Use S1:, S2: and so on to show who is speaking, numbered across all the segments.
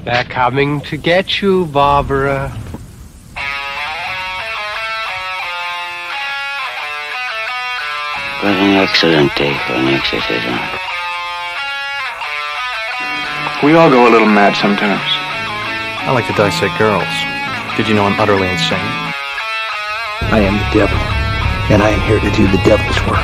S1: They're coming to get you, Barbara.
S2: What an excellent day for an exorcism.
S3: We all go a little mad sometimes.
S4: I like to dissect girls. Did you know I'm utterly insane?
S5: I am the devil, and I am here to do the devil's work.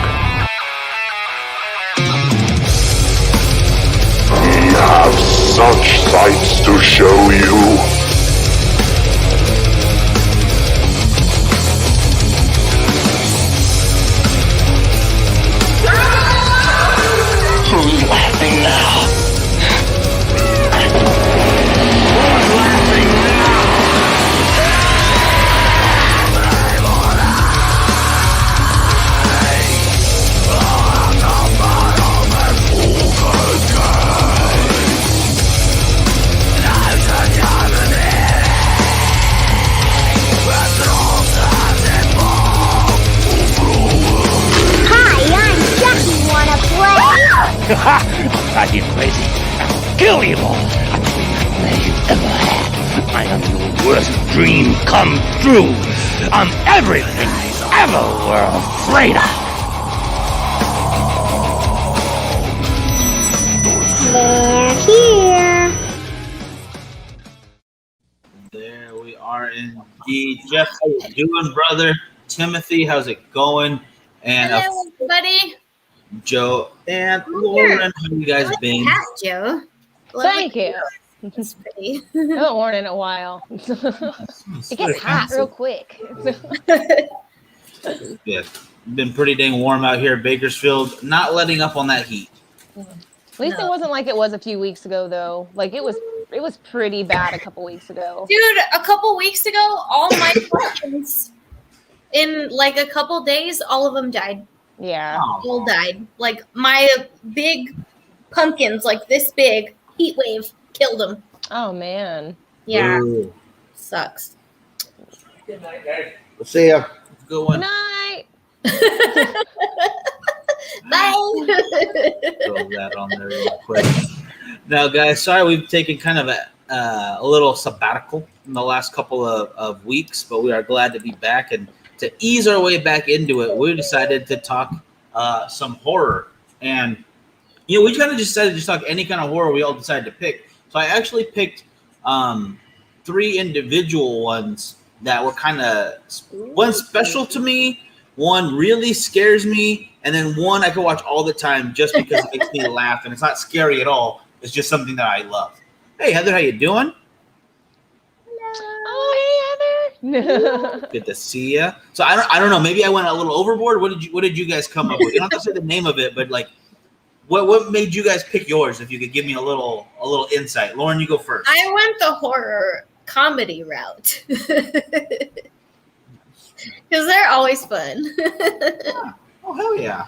S6: We have such sights to show you.
S2: Who's laughing now?
S7: Are you crazy? I'll kill you all. I'm the greatest man you ever had. I am your worst dream come true. I'm everything you ever were afraid of.
S8: They're here.
S9: There we are indeed. Jeff, how you doing, brother? Timothy, how's it going? And
S8: hello, everybody.
S9: Joe and Lauren, how you guys been?
S8: Hat, Joe.
S10: Thank you.
S8: It's pretty.
S10: I haven't worn it in a while. It gets hot real quick.
S9: Yeah, been pretty dang warm out here in Bakersfield. Not letting up on that heat.
S10: At least it wasn't like it was a few weeks ago, though. Like it was pretty bad a couple weeks ago.
S8: Dude, a couple weeks ago, all my pumpkins in like a couple days, all of them died.
S10: Yeah.
S8: All died. Like my big pumpkins, like this big, heat wave killed them.
S10: Oh man.
S8: Yeah.
S9: Ooh.
S8: Sucks.
S9: Good night, guys. We'll see ya. Good one.
S10: Good night.
S8: Bye.
S9: Throw that on there real quick. Now, guys, sorry we've taken kind of a little sabbatical in the last couple of weeks, but we are glad to be back. And to ease our way back into it, we decided to talk some horror. And, you know, we kind of just decided to talk any kind of horror we all decided to pick. So I actually picked 3 individual ones that were kind of, one special to me, one really scares me, and then one I could watch all the time just because it makes me laugh. And it's not scary at all. It's just something that I love. Hey, Heather, how you doing?
S10: Oh, hey, Heather.
S9: Good to see you. So I don't know. Maybe I went a little overboard. What did you guys come up with? You don't have to say the name of it, but like, what made you guys pick yours? If you could give me a little insight. Lauren, you go first.
S8: I went the horror comedy route because they're always fun.
S9: Yeah. Oh hell yeah!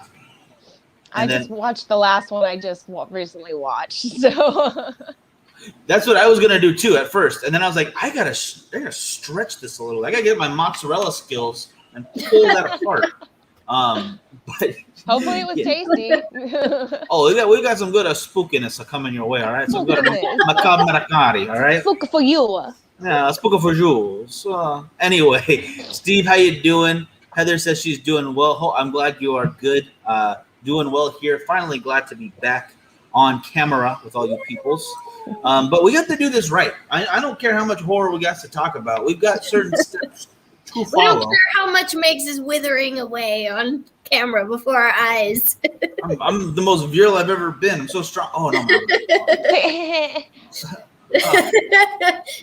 S10: I just watched the last one I just recently watched. So
S9: that's what I was gonna do too at first, and then I was like, I gotta stretch this a little. I gotta get my mozzarella skills and pull that apart. But
S10: hopefully it was tasty.
S9: Oh, we got some good spookiness coming your way. All right, some good macabre maracari. All right,
S10: spook for you.
S9: Yeah, spook for you. So anyway, Steve, how you doing? Heather says she's doing well. I'm glad you are good. Doing well here. Finally glad to be back on camera with all you peoples. But we got to do this right. I don't care how much horror we got to talk about. We've got certain steps to follow.
S8: We don't care how much Megs is withering away on camera before our eyes.
S9: I'm the most virile I've ever been. I'm so strong. Oh, no.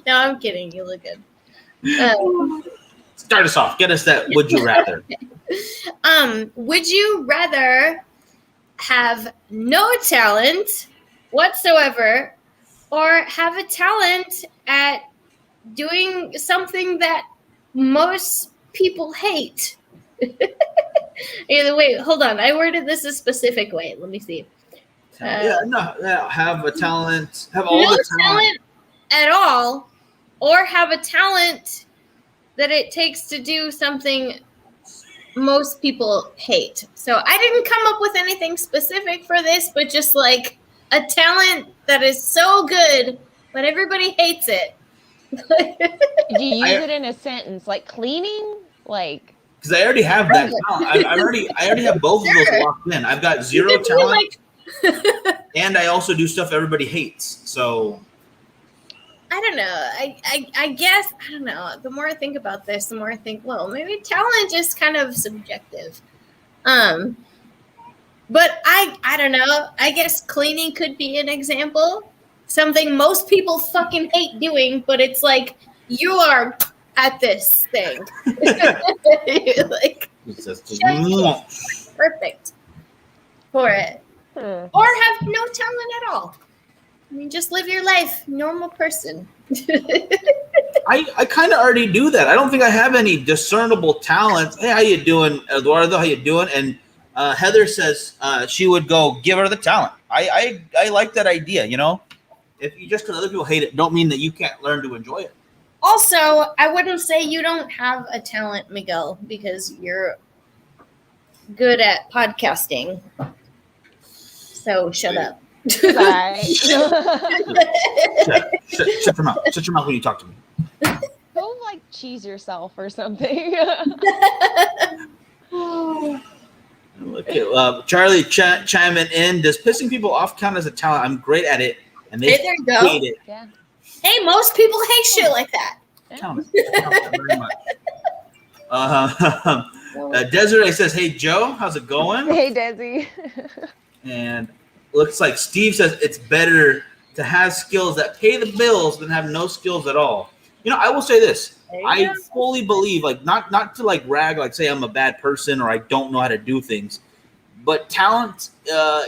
S8: No, I'm kidding. You look good.
S9: Start us off. Get us that would you rather.
S8: Would you rather have no talent whatsoever or have a talent at doing something that most people hate? Wait, hold on. I worded this a specific way. Let me see.
S9: Have a talent. Have all
S8: no
S9: the
S8: talent at all, or have a talent that it takes to do something most people hate. So I didn't come up with anything specific for this, but just like a talent that is so good but everybody hates it.
S10: Did you use it in a sentence like cleaning? Like,
S9: because I already have that talent. I already have both of those locked in. I've got zero talent, and I also do stuff everybody hates. So
S8: I don't know. I guess I don't know. The more I think about this, the more I think, well, maybe talent is kind of subjective. But I don't know. I guess cleaning could be an example. Something most people fucking hate doing, but it's like you are at this thing. Like perfect for it. Or have no talent at all. I mean, just live your life, normal person.
S9: I kind of already do that. I don't think I have any discernible talents. Hey, how you doing, Eduardo? How you doing? And Heather says she would go give her the talent. I like that idea. You know, if you just because other people hate it, don't mean that you can't learn to enjoy it.
S8: Also, I wouldn't say you don't have a talent, Miguel, because you're good at podcasting. So shut up.
S10: Shut
S9: your mouth. Shut your mouth when you talk to me.
S10: Go like cheese yourself or something.
S9: Look at Charlie chiming in. Does pissing people off count as a talent? I'm great at it, and they
S8: there you go.
S9: hate it.
S10: Yeah.
S8: Hey, most people hate shit like that.
S9: Count it very much. Desiree says, "Hey Joe, how's it going?"
S10: Hey Desi.
S9: And looks like Steve says it's better to have skills that pay the bills than have no skills at all. You know, I will say this. I fully believe, like, not to like rag, like say I'm a bad person or I don't know how to do things, but talent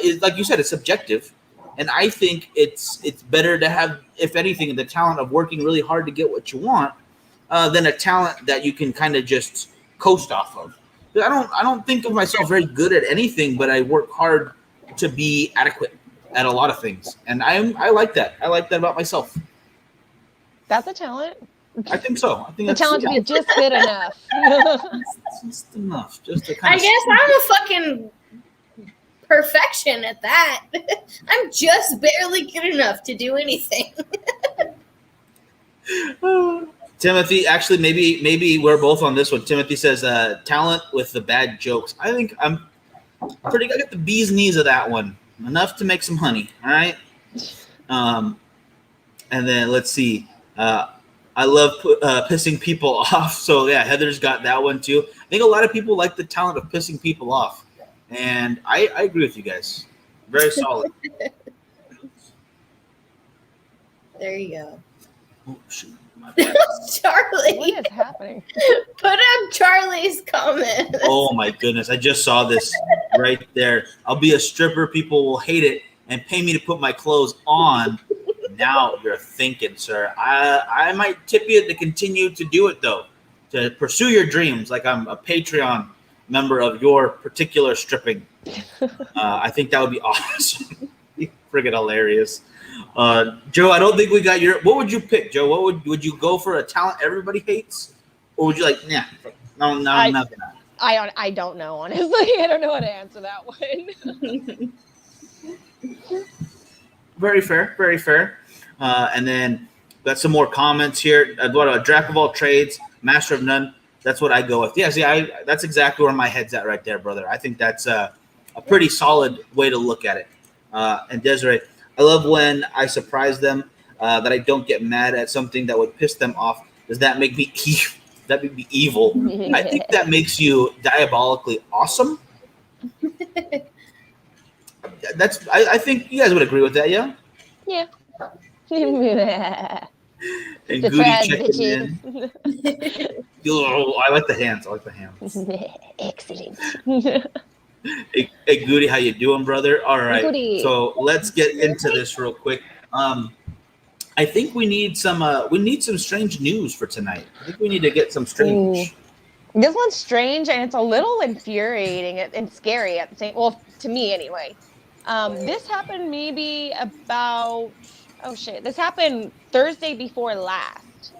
S9: is, like you said, it's subjective. And I think it's better to have, if anything, the talent of working really hard to get what you want than a talent that you can kind of just coast off of. I don't think of myself very good at anything, but I work hard to be adequate at a lot of things, and I like that. I like that about myself.
S10: That's a talent.
S9: I think so. I think
S10: the talent to be just good enough.
S9: Just enough. Just to kind
S8: I guess I'm a fucking perfection at that. I'm just barely good enough to do anything.
S9: Timothy, actually, maybe we're both on this one. Timothy says talent with the bad jokes. I think I'm pretty good at the bee's knees of that one. Enough to make some honey. All right. And then let's see. I love pissing people off. So yeah, Heather's got that one too. I think a lot of people like the talent of pissing people off, and I agree with you guys. Very solid.
S8: There you go.
S9: Oh shoot.
S8: Charlie,
S10: what is happening?
S8: Put up Charlie's comment.
S9: Oh my goodness, I just saw this right there. I'll be a stripper. People will hate it and pay me to put my clothes on. Now you're thinking, sir. I might tip you to continue to do it, though, to pursue your dreams like I'm a Patreon member of your particular stripping. I think that would be awesome. Friggin' hilarious. Joe, I don't think we got your. What would you pick, Joe? What would you go for a talent everybody hates, or would you like? Nah, no, nothing.
S10: I don't know, honestly. I don't know how to answer that one.
S9: Very fair, very fair. And then got some more comments here. What a jack of all trades, master of none. That's what I go with. Yeah, see, that's exactly where my head's at right there, brother. I think that's a pretty solid way to look at it. And Desiree, I love when I surprise them, that I don't get mad at something that would piss them off. Does that make me evil? That would be evil. I think that makes you diabolically awesome. I think you guys would agree with that, yeah?
S10: Yeah.
S9: And Goody checking in. Oh, I like the hands.
S10: Excellent.
S9: Hey, Goody, how you doing, brother? All right.
S10: Goody.
S9: So let's get into this real quick. I think we need some strange news for tonight. I think we need to get some strange.
S10: Ooh. This one's strange and it's a little infuriating and scary at the same. Well, to me anyway. This happened maybe about. Oh shit! This happened Thursday before last.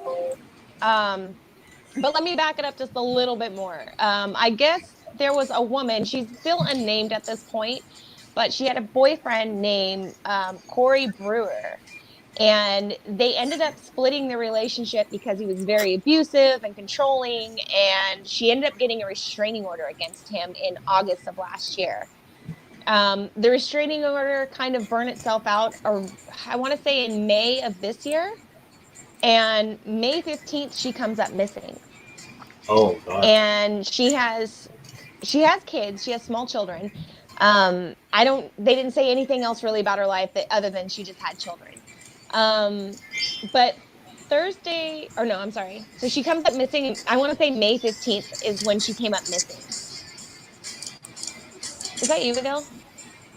S10: But let me back it up just a little bit more. I guess there was a woman. She's still unnamed at this point, but she had a boyfriend named Corey Brewer. And they ended up splitting the relationship because he was very abusive and controlling, and she ended up getting a restraining order against him in August of last year. The restraining order kind of burned itself out, or I want to say in May of this year, and May 15th she comes up missing.
S9: Oh God.
S10: And she has kids, she has small children. They didn't say anything else really about her life other than she just had children. But Thursday, or no, I'm sorry. So she comes up missing. I want to say May 15th is when she came up missing. Is that you, Miguel?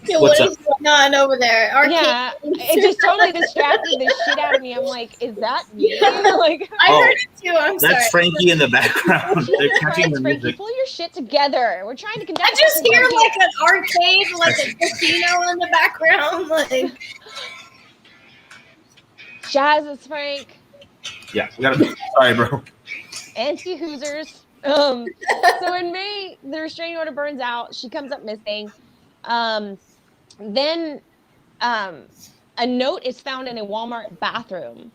S8: Yeah,
S9: What's
S8: what
S9: up?
S8: is going on over there?
S10: Yeah, it just totally distracted the shit out of me. I'm like, is that me?
S8: Yeah.
S10: Like,
S8: I heard it too. I'm sorry.
S9: That's Frankie in the background. They're
S10: Jesus
S9: catching
S10: Christ,
S9: the
S10: Frankie,
S9: music.
S10: pull your shit together. We're trying to conduct.
S8: I just hear like an arcade, like a casino in the background. Like,
S10: Jazz's Frank.
S9: Yeah, we gotta. Sorry, bro.
S10: Anti-Hoosers. So in May, the restraining order burns out. She comes up missing. Then a note is found in a Walmart bathroom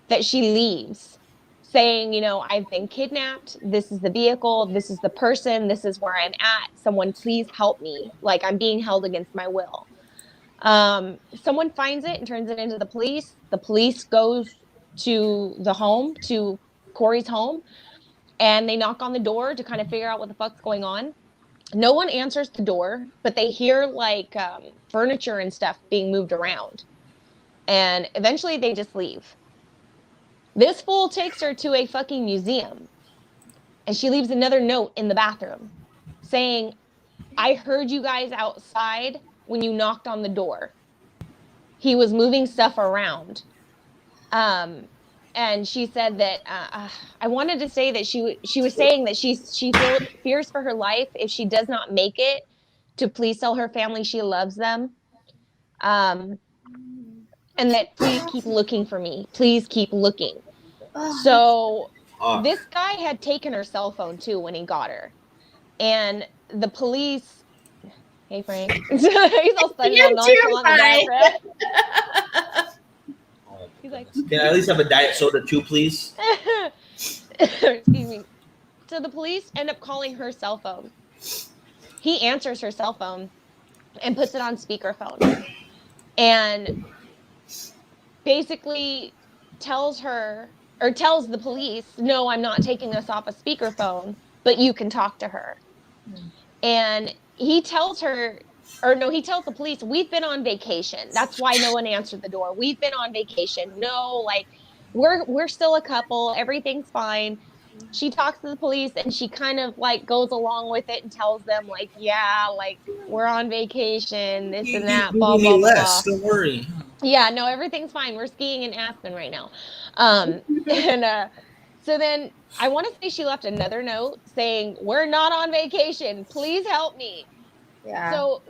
S10: that she leaves saying, I've been kidnapped. This is the vehicle. This is the person. This is where I'm at. Someone please help me. Like, I'm being held against my will. Someone finds it and turns it into the police. The police goes to the home, to Corey's home, and they knock on the door to kind of figure out what the fuck's going on. No one answers the door, but they hear like furniture and stuff being moved around. And eventually they just leave. This fool takes her to a fucking museum, and she leaves another note in the bathroom saying, I heard you guys outside when you knocked on the door. He was moving stuff around. And she said that I wanted to say that she was saying that she fears for her life if she does not make it to please tell her family she loves them. And that please keep looking for me. Please keep looking. So this guy had taken her cell phone too when he got her. And the police, hey Frank, he's all sudden all nonchalant in the background. He's like,
S9: can I at least have a diet soda too, please?
S10: Excuse me. So the police end up calling her cell phone. He answers her cell phone and puts it on speakerphone. And basically tells the police, no, I'm not taking this off a speakerphone, but you can talk to her. And he tells the police, we've been on vacation. That's why no one answered the door. We've been on vacation. No, like, we're still a couple. Everything's fine. She talks to the police and she kind of like goes along with it and tells them like, yeah, like we're on vacation, this and that, blah, blah, blah.
S9: Don't worry.
S10: Yeah, no, everything's fine. We're skiing in Aspen right now. So then I want to say she left another note saying, we're not on vacation. Please help me. Yeah. So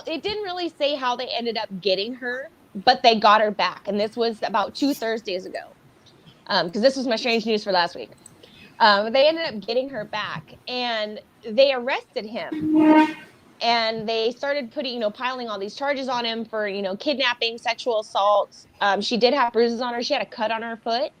S10: it didn't really say how they ended up getting her, but they got her back. And this was about 2 Thursdays ago. Because this was my strange news for last week. They ended up getting her back and they arrested him. And they started piling all these charges on him for, kidnapping, sexual assault. She did have bruises on her. She had a cut on her foot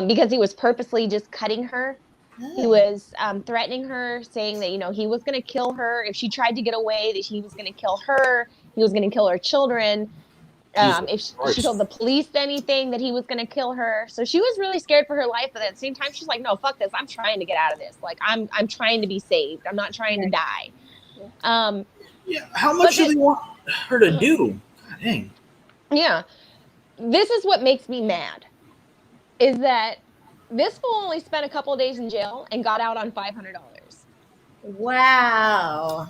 S10: because he was purposely just cutting her. Oh. He was threatening her, saying that, he was going to kill her. If she tried to get away, that he was going to kill her. He was going to kill her children. If she told the police anything, that he was going to kill her. So she was really scared for her life. But at the same time, she's like, no, fuck this. I'm trying to get out of this. Like, I'm trying to be saved. I'm not trying to die.
S9: Yeah. How much do they want her to do? God dang.
S10: Yeah. This is what makes me mad. Is that this fool only spent a couple of days in jail and got out on $500.
S8: Wow.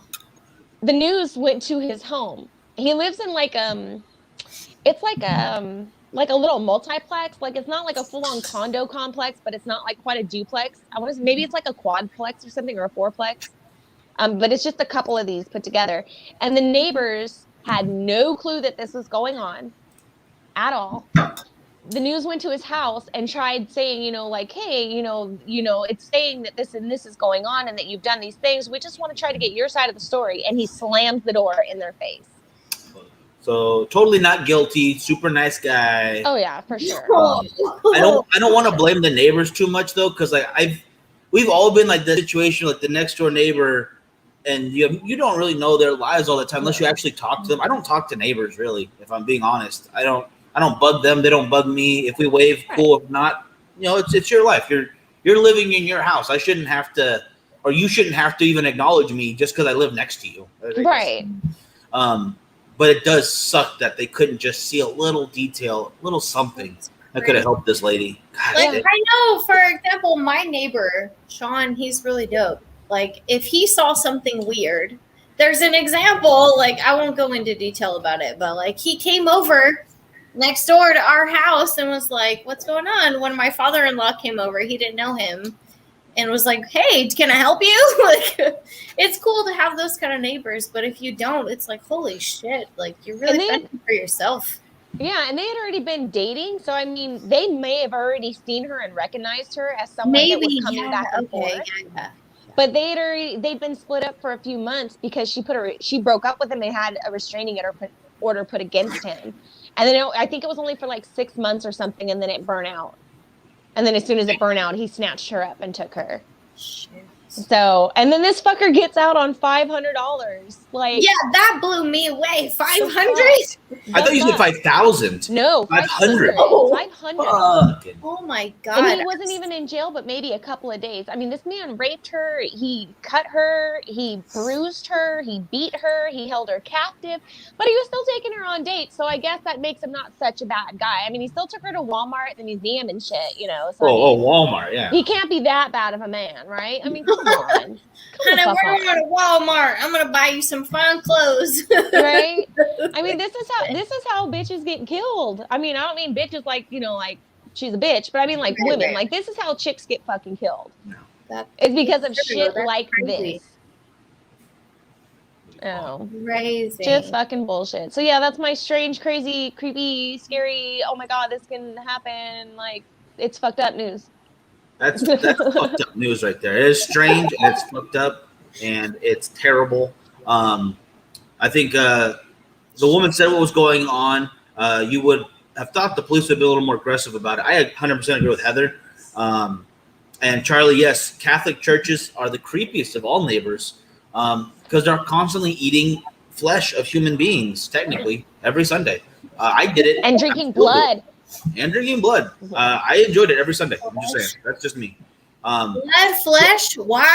S10: The news went to his home. He lives in it's like a little multiplex. Like, it's not like a full-on condo complex, but it's not like quite a duplex. Maybe it's like a quadplex or something, or a fourplex. But it's just a couple of these put together. And the neighbors had no clue that this was going on at all. The news went to his house and tried saying, hey, it's saying that this and this is going on and that you've done these things. We just want to try to get your side of the story. And he slams the door in their face.
S9: So totally not guilty. Super nice guy.
S10: Oh yeah, for sure.
S9: I don't want to blame the neighbors too much though, because like we've all been like the situation, like the next door neighbor, and you don't really know their lives all the time unless you actually talk to them. I don't talk to neighbors really, if I'm being honest. I don't bug them. They don't bug me. If we wave, cool. If not, it's your life. You're living in your house. I shouldn't have to, or you shouldn't have to even acknowledge me just because I live next to you.
S10: Right.
S9: But it does suck that they couldn't just see a little detail, a little something that could have helped this lady. God,
S8: like, I know, for example, my neighbor, Sean, he's really dope. Like, if he saw something weird, there's an example, like, I won't go into detail about it, but, like, he came over next door to our house and was like, what's going on? When my father-in-law came over, he didn't know him, and was like, hey, can I help you? Like, it's cool to have those kind of neighbors, but if you don't, it's like, holy shit, like, you're really fending for yourself.
S10: Yeah, and they had already been dating, so I mean, they may have already seen her and recognized her as someone that was coming back and forth.
S8: Yeah.
S10: But they'd been split up for a few months because she broke up with him and had a restraining order put against him. And then I think it was only for like 6 months or something, and then it burned out. And then as soon as it burned out, he snatched her up and took her.
S8: Shit.
S10: So, and then this fucker gets out on $500. Like,
S8: yeah, that blew me away. 500?
S9: I thought you said 5,000.
S10: No,
S9: 500.
S10: 500.
S8: Oh my god!
S10: And he wasn't even in jail, but maybe a couple of days. I mean, this man raped her. He cut her. He bruised her. He beat her. He held her captive. But he was still taking her on dates. So I guess that makes him not such a bad guy. I mean, he still took her to Walmart, the museum, and shit. So
S9: Walmart, yeah.
S10: He can't be that bad of a man, right? I mean, come on.
S8: Honey, we're going to Walmart. I'm gonna buy you some fun clothes.
S10: Right? I mean, this is how bitches get killed. I mean, I don't mean bitches like, like she's a bitch, but I mean like women. Like, this is how chicks get fucking killed. It's because of shit like this. Oh,
S8: crazy.
S10: Just fucking bullshit. So yeah, that's my strange, crazy, creepy, scary, oh my god, this can happen. Like, it's fucked up news.
S9: That's fucked up news right there. It is strange and it's fucked up and it's terrible. I think the woman said what was going on. You would have thought the police would be a little more aggressive about it. I 100% agree with Heather. And Charlie, yes, Catholic churches are the creepiest of all neighbors because they're constantly eating flesh of human beings, technically, every Sunday. I did it.
S10: And drinking blood.
S9: And drinking blood. I enjoyed it every Sunday. I'm just saying. That's just me.
S8: Blood, flesh, wine?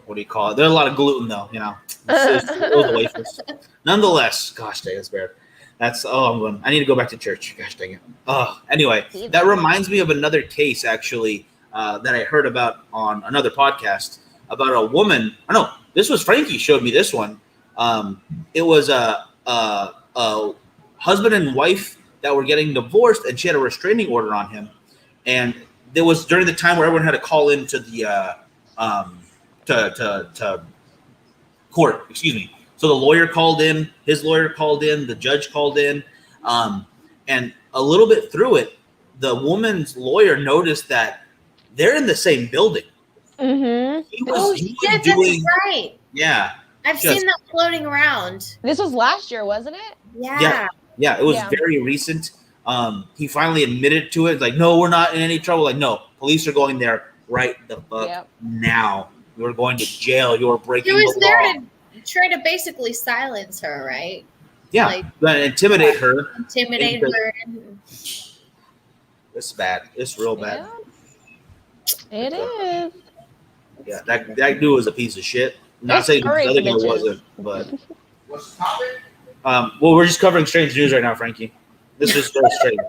S9: What do you call it? There's a lot of gluten, though, Those wafers. Nonetheless, gosh dang, that's bad. I need to go back to church. Gosh dang it. Anyway, that reminds me of another case, actually, that I heard about on another podcast about a woman. This was Frankie showed me this one. It was a husband and wife that were getting divorced, and she had a restraining order on him. And there was during the time where everyone had to call into the to court. Excuse me. So the lawyer called in, his lawyer called in, the judge called in, and a little bit through it, the woman's lawyer noticed that they're in the same building.
S10: Mm-hmm.
S8: He was doing, that's right.
S9: Yeah.
S8: I've seen that floating around.
S10: This was last year, wasn't it?
S8: Yeah.
S9: Yeah, it was very recent. He finally admitted to it. Like, no, we're not in any trouble. Like, no, police are going there right the fuck now. You're going to jail. You're breaking the law. He was there
S8: to try to basically silence her, right?
S9: Yeah, like, intimidate her.
S8: Intimidate her.
S9: It's bad. It's real bad.
S10: It is.
S9: Yeah, that dude was a piece of shit. Not saying the other guy wasn't, but.
S3: What's the topic?
S9: Well, we're just covering strange news right now, Frankie. This is very strange.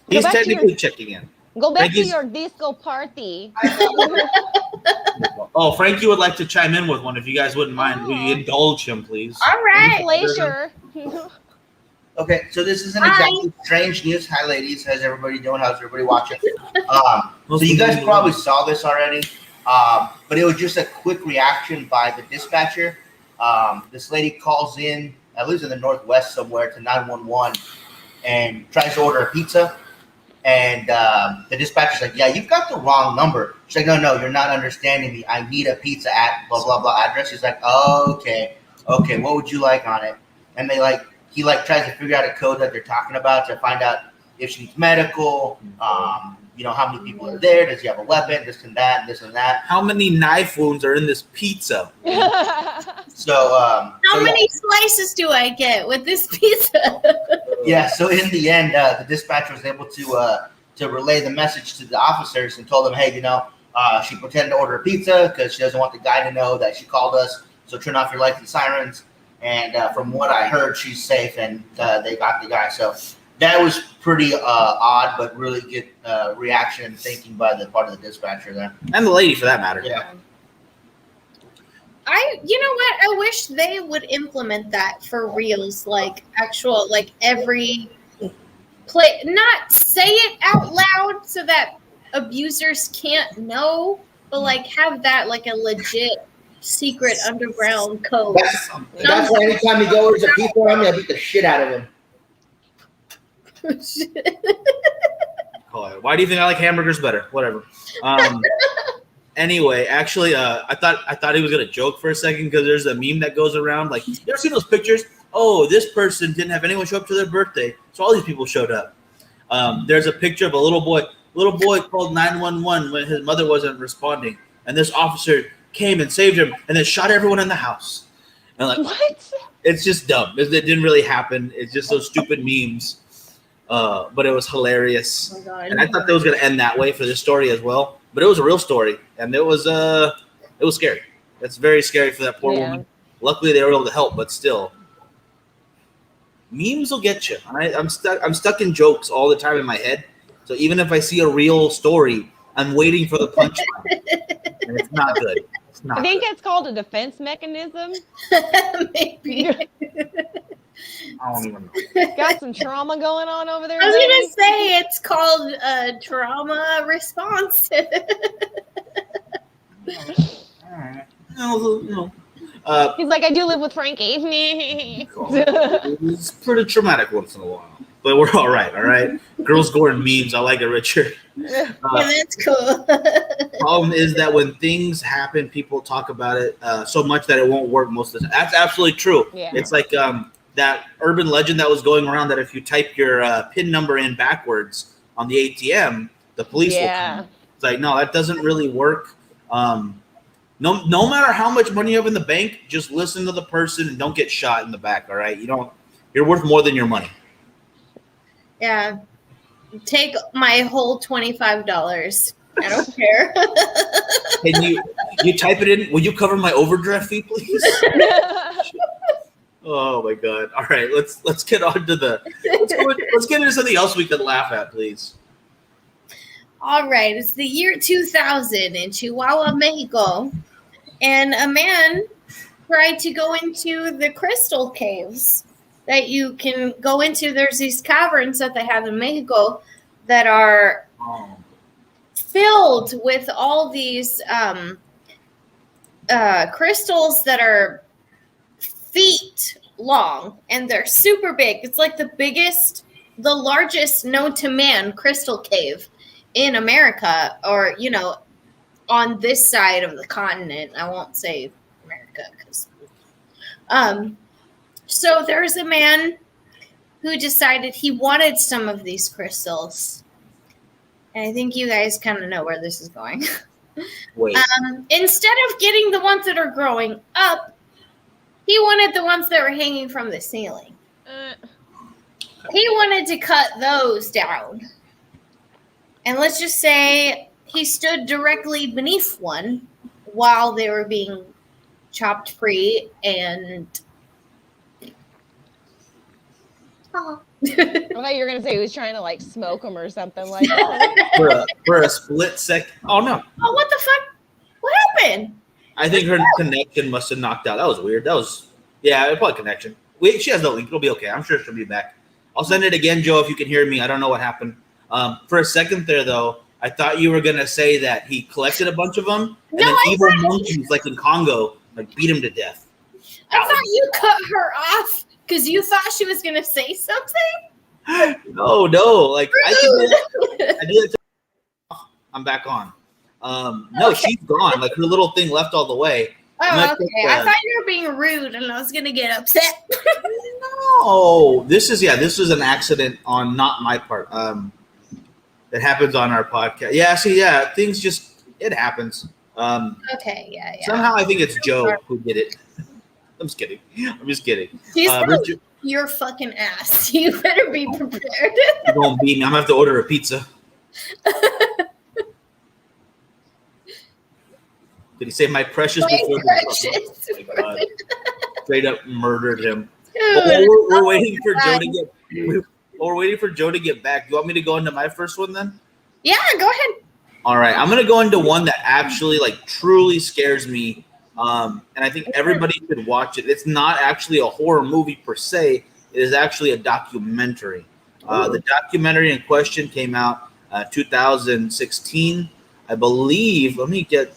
S9: He's technically checking in.
S10: Go back to your disco party.
S9: Oh, Frankie would like to chime in with one if you guys wouldn't mind. Will you indulge him, please?
S8: All right.
S10: Pleasure.
S11: Okay, so this isn't exactly strange news. Hi, ladies. How's everybody doing? How's everybody watching? So you guys probably saw this already, but it was just a quick reaction by the dispatcher. This lady calls in, I live in the Northwest somewhere, to 911 and tries to order a pizza. And the dispatcher's like, yeah, you've got the wrong number. She's like, no, you're not understanding me. I need a pizza at blah, blah, blah address. She's like, oh, okay, what would you like on it? And he tries to figure out a code that they're talking about to find out if she needs medical, how many people are there, does he have a weapon, this and that, this and that.
S9: How many knife wounds are in this pizza?
S11: How
S8: many slices do I get with this pizza?
S11: Yeah, so in the end, the dispatcher was able to relay the message to the officers and told them, hey, she pretended to order a pizza because she doesn't want the guy to know that she called us, so turn off your lights and sirens. And from what I heard, she's safe, and they got the guy. So that was pretty odd, but really good reaction and thinking by the part of the dispatcher there.
S9: And the lady, for that matter.
S11: Yeah.
S8: You know what? I wish they would implement that for reals, like actual, like every play, not say it out loud so that abusers can't know, but like have that like a legit secret underground code.
S11: That's why anytime you go order a pizza, I'm gonna beat the shit out of him.
S9: Why do you think I like hamburgers better? Whatever. Anyway, actually, I thought he was gonna joke for a second because there's a meme that goes around. Like, you ever seen those pictures? Oh, this person didn't have anyone show up to their birthday, so all these people showed up. There's a picture of a little boy. Little boy called 911 when his mother wasn't responding, and this officer came and saved him, and then shot everyone in the house. And like,
S10: what?
S9: It's just dumb. It didn't really happen. It's just those stupid memes. But it was hilarious.
S8: Oh my God.
S9: And I thought that was going to end that way for this story as well. But it was a real story, and it was scary. It's very scary for that poor woman. Luckily, they were able to help, but still, memes will get you. I'm stuck in jokes all the time in my head. So even if I see a real story, I'm waiting for the punchline, and it's not good. It's not.
S10: I think it's called a defense mechanism.
S8: Maybe.
S9: I don't even know.
S10: Got some trauma going on over there.
S8: I was gonna say it's called a trauma response.
S10: He's like, I do live with Frankie.
S9: It's pretty traumatic once in a while, but we're all right. Girls, Gore, and memes. I like it, Richard.
S8: Yeah, that's cool.
S9: Problem is that when things happen, people talk about it so much that it won't work most of the time. That's absolutely true.
S10: Yeah.
S9: It's like that urban legend that was going around that if you type your PIN number in backwards on the ATM, the police will come. It's like, no, that doesn't really work. No matter how much money you have in the bank, just listen to the person and don't get shot in the back. All right, you're worth more than your money.
S8: Yeah, take my whole $25. I don't care.
S9: Can you type it in? Will you cover my overdraft fee, please? Oh my God! All right, let's get on to let's get into something else we can laugh at, please.
S8: All right, it's the year 2000 in Chihuahua, Mexico, and a man tried to go into the crystal caves that you can go into. There's these caverns that they have in Mexico that are filled with all these crystals that are feet long, and they're super big. It's like the largest known to man crystal cave in America, or on this side of the continent. I won't say America because so there's a man who decided he wanted some of these crystals, and I think you guys kind of know where this is going.
S9: Wait.
S8: Instead of getting the ones that are growing up, he wanted the ones that were hanging from the ceiling. He wanted to cut those down. And let's just say he stood directly beneath one while they were being chopped free and... Oh.
S10: I thought you were going to say he was trying to, like, smoke them or something like that.
S9: for a split second. Oh, no.
S8: Oh, what the fuck? What happened?
S9: I think her connection must have knocked out. That was weird. Yeah, probably connection. She has no link. It'll be okay. I'm sure she'll be back. I'll send it again, Joe, if you can hear me. I don't know what happened. For a second there, though, I thought you were going to say that he collected a bunch of them, and then evil monkeys, like in Congo, like beat him to death.
S8: I thought you cut her off because you thought she was going to say something.
S9: No. Like I can do that. I do that. I'm back on. No, she's gone. Like her little thing left all the way.
S8: Oh, okay. I thought you were being rude, and I was gonna get upset.
S9: No, this is an accident on not my part. That happens on our podcast. Yeah, things just it happens.
S8: Okay, yeah.
S9: Somehow I think it's Joe who did it. I'm just kidding.
S8: She's gonna beat your fucking ass. You better be prepared.
S9: You're gonna beat me. I'm gonna have to order a pizza. Did he say my precious before the God. Straight up murdered him.
S8: Dude,
S9: We're waiting for Joe to get. We're waiting for Joe to get back. You want me to go into my first one then?
S8: Yeah, go ahead.
S9: All right, I'm gonna go into one that actually like truly scares me, and I think everybody should watch it. It's not actually a horror movie per se. It is actually a documentary. The documentary in question came out 2016, I believe. Let me get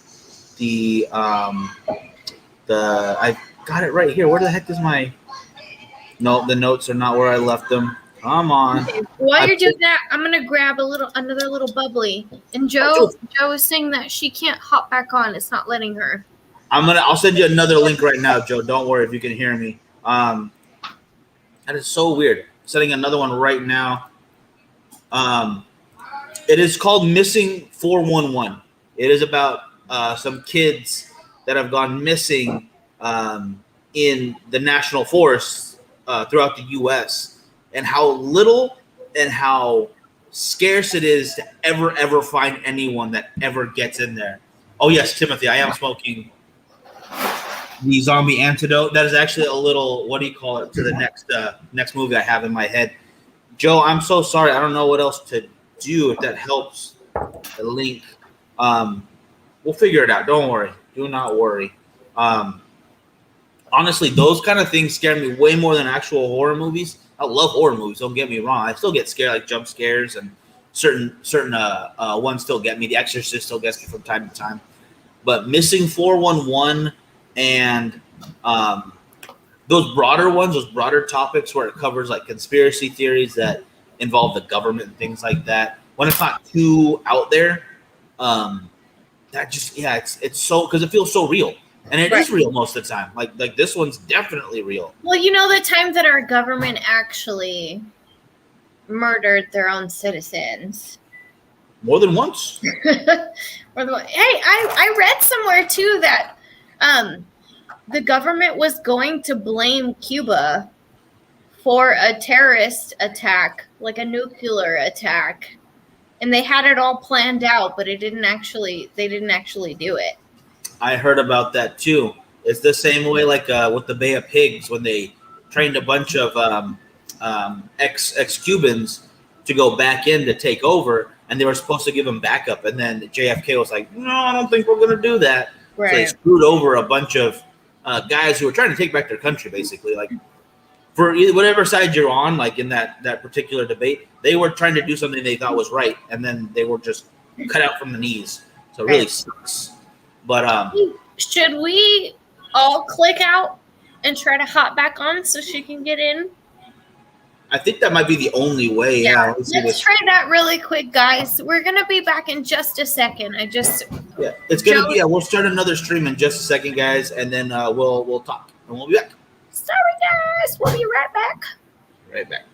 S9: the I got it right here. Where the heck is my? No, the notes are not where I left them. Come on.
S8: Okay, while you're doing that, I'm gonna grab another little bubbly. And Joe is saying that she can't hop back on. It's not letting her.
S9: I'll send you another link right now, Joe. Don't worry if you can hear me. That is so weird. Setting another one right now. It is called Missing 411. It is about some kids that have gone missing in the national forests throughout the U.S. and how little and how scarce it is to ever find anyone that ever gets in there. Oh, yes, Timothy, I am smoking the zombie antidote. That is actually a little, what do you call it, to the next movie I have in my head. Joe, I'm so sorry. I don't know what else to do if that helps the link. We'll figure it out. Don't worry. Do not worry. Honestly, those kind of things scare me way more than actual horror movies. I love horror movies. Don't get me wrong. I still get scared, like jump scares, and certain ones still get me. The Exorcist still gets me from time to time. But Missing 411 and those broader ones, those broader topics where it covers like conspiracy theories that involve the government and things like that. When it's not too out there, that just it's so because it feels so real. And it is real most of the time. Like this one's definitely real.
S8: Well, you know the time that our government actually murdered their own citizens.
S9: More than once.
S8: Hey, I read somewhere too that the government was going to blame Cuba for a terrorist attack, like a nuclear attack. And they had it all planned out, but they didn't actually do it.
S9: I heard about that too. It's the same way like with the Bay of Pigs when they trained a bunch of ex-Cubans to go back in to take over, and they were supposed to give them backup. And then JFK was like, no, I don't think we're going to do that. Right. So they screwed over a bunch of guys who were trying to take back their country, basically. Like for whatever side you're on, like in that particular debate, they were trying to do something they thought was right, and then they were just cut out from the knees. So it really sucks. But
S8: should we all click out and try to hop back on so she can get in?
S9: I think that might be the only way. Yeah,
S8: let's try that really quick, guys. We're gonna be back in just a second.
S9: It's gonna be we'll start another stream in just a second, guys, and then we'll talk and we'll be back.
S8: Sorry, guys. We'll be right back.
S9: Right back.